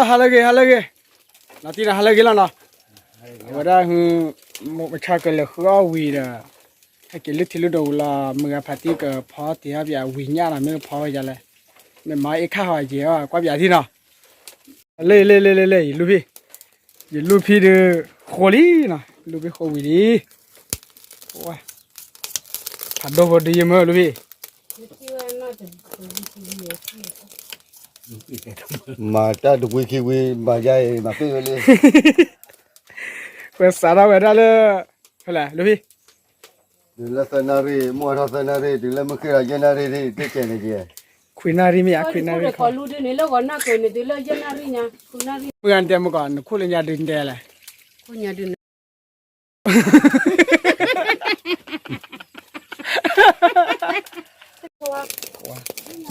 halage nati na halage la na wada hu mo cha ke le khwa wi da ha ke le thilu do la mga phati ka pha ti ha bya wi nya na me pha ya le me mai e kha ha je kwa bya thi na le lu phi de kholi na lu phi kho wi di wa tha do bo di mo lu phi mà ta được quý khi mà dây mà cái lên quên sao đâu vậy đó le phải là lu phi đừng là scenario mua ra scenario đừng là mất cái là scenario đi cái chuyện này gì Quinari mi a quinari ko lu de ne lo ko na ko ne de lo janari nya quinari mugan te mo kan ko le nya din de la ko nya de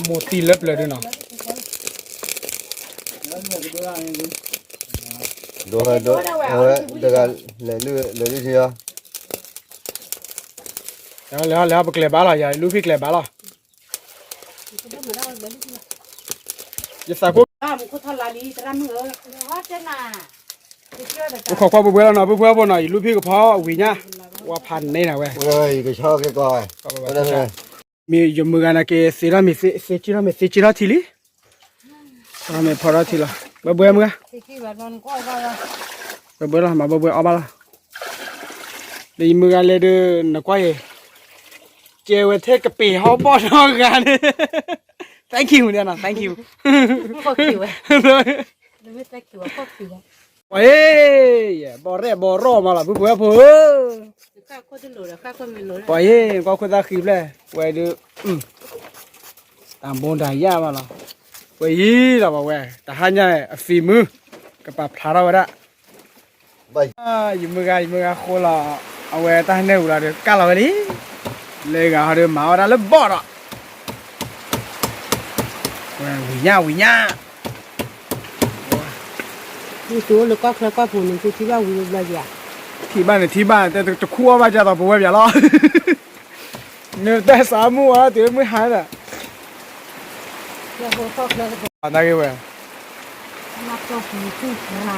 mo ti lep le de na đồ hay đồ được là lấy gì à la ba kle ba la ya lu phi kle ba la ya sa ko ko thala li tra mu ho te na ko ko bu la na bu bo na lu phi ko pha wi nya wa phan nei na we ơi cái cho cái coi đây mi yo mu ga na ke se ra mi se chi ra thi li ra me phara thi la ba bu mu ga ki ba non ko ba ba bu la ma ba bu a ba la de mu ga le de na kwa ye che we the ka pi ho bo no ga ne thank you nè thank you ko ki we de me ta ki wa ko ki ê bỏ rò mà là bữa bữa ka ko de lo ka ko mi lo bỏ ê có cái ta khìm này quay được làm bốn đại gia mà là quay là bảo quay ta hai nhà phim mưa cái bà thả ra vậy đó bay dùng mưa ga khô là ông quay ta nêu là được cá là đi lấy gà được máu ra lớp bỏ đó quỳ nha ni to lo ka kha ka pu ni ti ba wi la ya thì baแต่จะคั่วมาจะต่อไปแบบละเนี่ยแต่สามมื้อเดี๋ยวไม่หายละ ya ho ko kha ko อะไรกันวะ ma ko pu tu na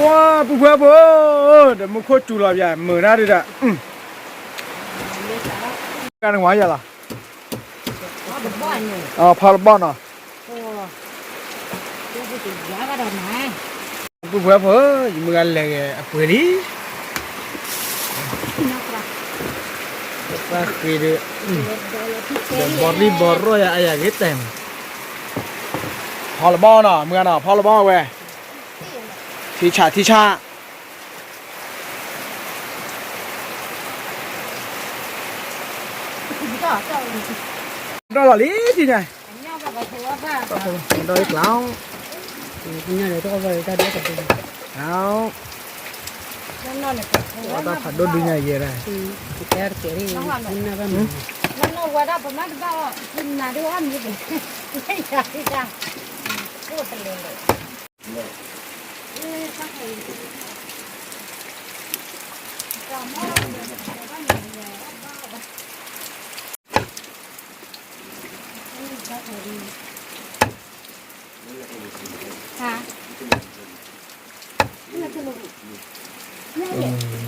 ว้าปุ๊บเดี๋ยวมันโคตรจุลาဗျာเหมือนได้ด่ะกันหัวอย่าล่ะ ba ni อ๋อพาลบ้านอ่ะ ko ko ti ya ga da na ปุ๊บอยู่มือกันเลยอ่ะเปิดดิ na tra ว่าคือเดี๋ยวบอร์รอยอะไรอย่างเงี้ยเต็มพาลบ้านอ่ะมือกันอ่ะพาลบ้านเว้ยที่ชาđó là lý gì này đôi lão áo ta phải đốt đi này về này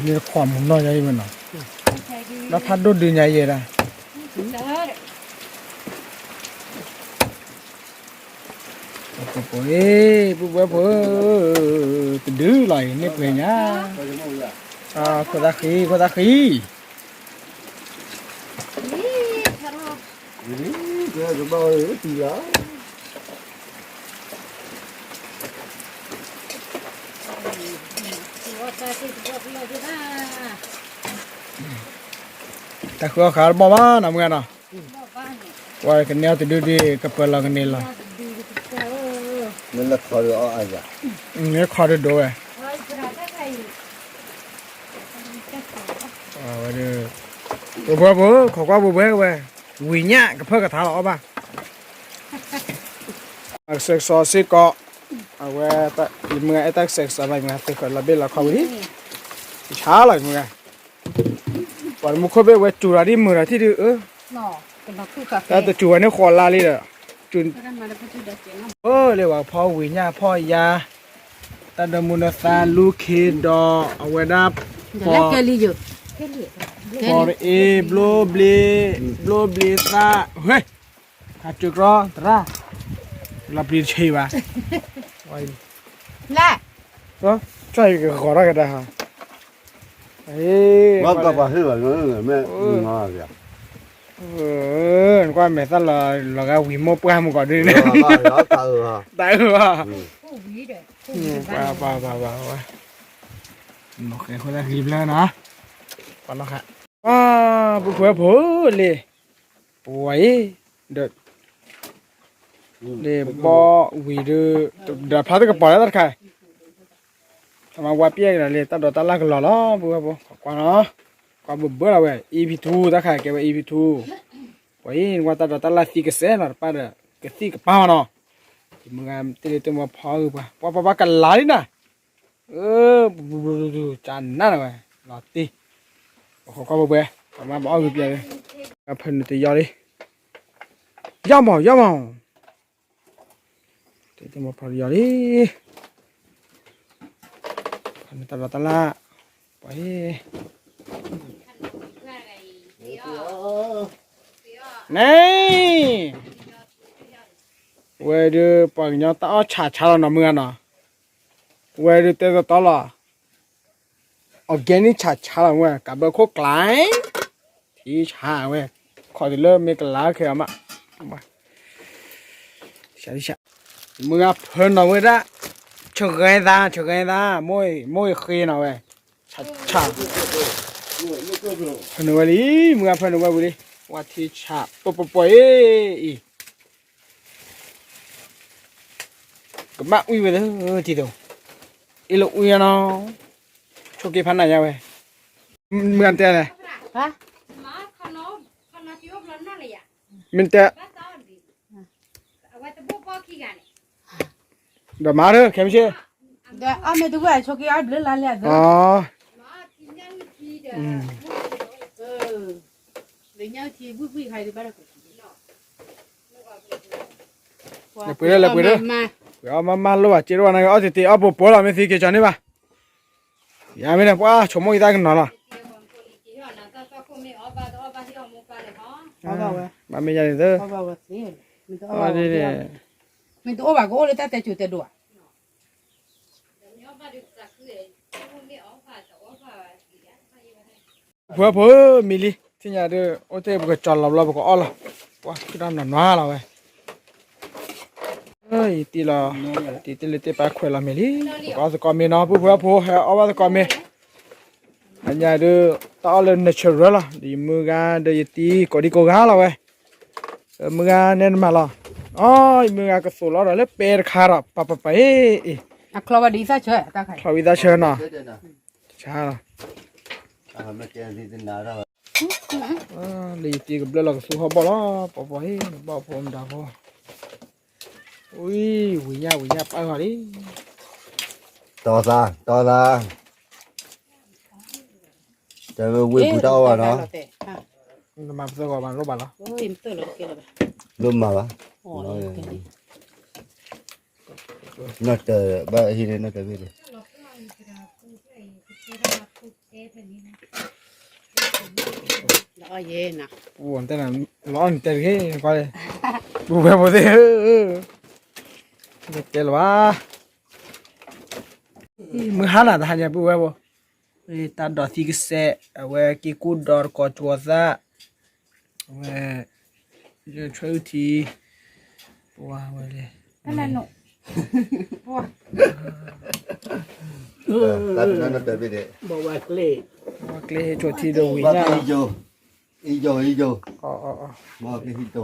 นี่ความมันน้อยใหญ่มันเนาะแล้วพัดดดีใหญ่เลยนะปุ๊บดื้อเลยนี่เป็นไงคนตาขี้cái bao gì đó ta khó khăn bao ba nằm nghe nào qua cái neo thì đưa đi cái bờ là cái này là nên là khó được ai vậy nghe khó được đâu vậy bữa khó quá bữa vậy quỳ nhá cái phơi cái tháo lọ ba sek so si ko awe ta imga eta sek sa mai ma te ko la be la khawri cha la mga par mukho be we churari mura thi ư cái nó cứ cà แต่ phê ตัวจวนเนี่ยขอลาเลยจุน cái mà nó có chút đặc trưng lắm เลยว่าพ่อวิญญาพ่อยาตาดมุนซาลูเคดอเอาไว้ดับ giờ lấy cái ly dừa cái ly พอเอบลบลีซาเฮ้ยหาจุกรอตราลับลีชีวะไว้ là ก็ใช่ก็ขอรักกันได้ฮะเฮ้ย ว่าก็บ่คือว่าเงินแม่งอเสีย qua mẹ ta là cái quỷ mô qua một quả đi nè ก็ยอดตือ tại hả cô ví đấy cô ba một cái khối là ghim lên nó còn nó khác bữa phở phở lì quẩy được để bỏ quỷ đưa đã phá cái bỏ ra tất cả mà qua bia là lì ta đổ ta la cái lò đó bữa qua nó qua bữa là vậy EP2 ta khai cái EP2 vậy qua ta ta là xí cái xe là ba được cái xí cái bao nó thìมึงตีตัวมาพอป่ะว่ากันหลายนะจานนั่นเลยหลอดตีเขาก็บ่เมาบอกอยู่เปียเลยเพิ่นตียอดิย่อมตีตัวมาพอยอดิเพิ่นตลาไปnày về đưa bằng nhau tao chả là nó mưa nè về đưa tao tao là organic chả là mưa cả bữa khô cái thì chả mưa khỏi thì lơ mấy cái lá kia mà chả đi chả mưa hơn nó mưa đó cho cái ra môi khi nào vậy chả phần nữa đi mưa phần nữa điว่าที่ฉาปอยก็มาอุ้ยไปเลยทีเดียวอีลูกอุ้ยเนาะโชคดีพันไหนยังไงเหมือนแต่เลย hả มันแต่เดี๋ยวมาเถอะแค่ไม่ใช่ để ăn mấy đứa vậy cho cái ăn lên là อ๋อ để nhau thì vui hay thì bắt được เปิดเลยเอามาลูกอ่ะจีรวานะเอาติเอาปุ๊บเราไม่สิเกี่ยวนี่ป่ะอย่าไม่ได้ป่ะชมอีกได้กันหน่อยละมาไม่ยันเด้อ mình tôi bảo cô lấy ta chủ tiền đùa เพื่อมิลิที่ยาเด้อโอ้เต้บุกจอดเราบุกอ้อละว้าคือดำหนาหเราเว้ยเฮ้ยตีละตีเลยตีไปคุยละมิลิก็จะก่อมีเนาะเพื่อเอาว่าจะก่อมีอันยาเด้อตาเลยเนเชอรัลละดีมือกันเดี๋ยวตีก็ดีก็กาเราเว้ยมือกันเน้นมาละอ๋อมือกันก็สู้เราเลยเปิดขาระปะเอ้ย à clava đi sao chơi ta khai ขวิดาเชิญนะใช่ละ ไม่เจอที่ดินนาแล้ว ลีตีกับเรื่องเราสู้เขาบอกแล้วบอกให้บอกผมด่าเขาอุ้ยวิ่งยาไปก่อนดิ ต่อซาจะไปวิ่งผู้เจ้าอ่ะเนาะ มาเจอก่อนมันรบบัตรแล้ว tìm tôi là kia là รุ่มมาปะ น่าจะบ้าที่นี่น่าจะไม่ได้ lo gì nè ปวดแต่นั้นร้อนแต่แค่ไปปวดแบบนี้เจ๋งวะมือหันอ่ะท่านยังปวดแบบตาดอที่กษะเว้ยกี่กูดอร์กอชัวซะเว้ยจะช่วยทีปวดเว้ย cái này nụ ตัดนั่นน่าจะไม่ได้ บอกว่าเกล้จดที่เดียววิ่ง บ้า นะ อีโจ อ๋อ บ้าอีโจ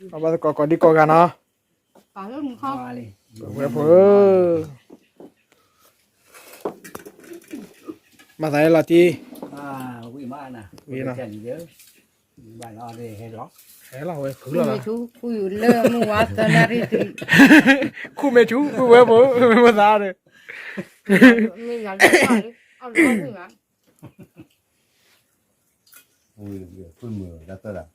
เอาไปก่อนดีก่อนกันเนาะ có luôn không เว้ยมาใส่ละที quý má nè Quý nào? chân nhớ bà lo đi hay lót เฮ้ยเราเว้ยคืออะไร chú cùi lơ mua tao na đi thì คู่เมชูคู่เว้ยไม่มาซาเลย mình nói đi ăn nó nữa อุ้ยฟื้นมือแล้วก็ละ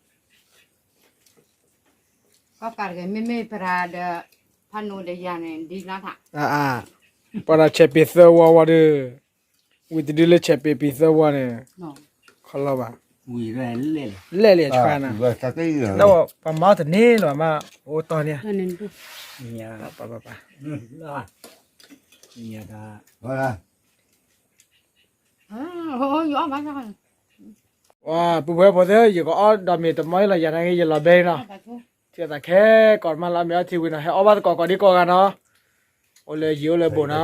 ก็การกันไม่พระเดพานุเดียนดีนะท่ะปะเชปิเซวาวะเดวิดดิเลเชปิเซวะเนี่ย เนาะ ขลบะ วีเร่เล่น เล่ๆชานะ ว่าสักทีเหรอ แล้วปะมาตะนี่หรอมาโอ้ตอนเนี้ย นั่นดู เนี่ย ปะล่ะเนี่ยตา ว่าละ โอ้ยอ๋อมาจ้ะ ว้าปุ๊บพอเถอะอยู่ก็อดอมีตะมอยละอย่างนั้นอย่าละเบนะเที่ยแต่แค่ก่อนมาละมีทีวินะให้ออบาก่อนดีก่อนกันเนาะโอเลยยิวเลยบ่นะ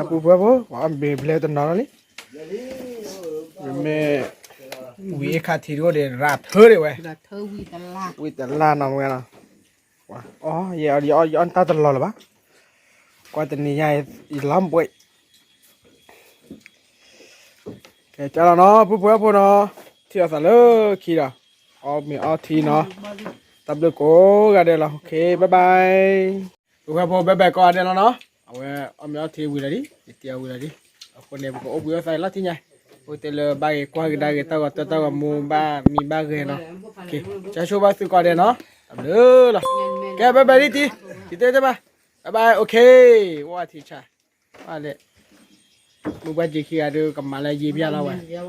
ปุ๊บว่าเบเบลตันนอนนี่เมวีคาทีโรเดราเธอเลยเว้ย เราเธอวีตลาด วิแต่ลานำกันนะว้าอ๋อย้อนตาตลอดหรอปะกว่าจะนี่ใหญ่อีล้ำป่วยแกจ้าเนาะปุ๊บเนาะเที่ยวซะเลยขี้ละอ๋อมีอ๋อทีเนาะตับเลือกโก้กันเดี๋ยวละโอเคบ๊ายบายปุ๊บบ๊ายบายก่อนเดี๋ยวละเนาะเอาไว้เอามีอ๋อทีวิละดิเที่ยววิละดิเอาคนเนี่ยก็อบวิวใส่ละที่ไงโอ้แต่ละใบกว่ากันได้ก็ตัวมูบ้ามีบ้าเกยเนาะโอเคจะโชว์บ้าสุดก่อนเดี๋ยวเนาะตับเลือกละแกบ๊ายบายดิทีเต้จะมาบ๊ายบายโอเคว่าทีชาว่าเลยมึงไปจีคีอาดูกับมาเลยยีบยาเราไว้ เดี๋ยว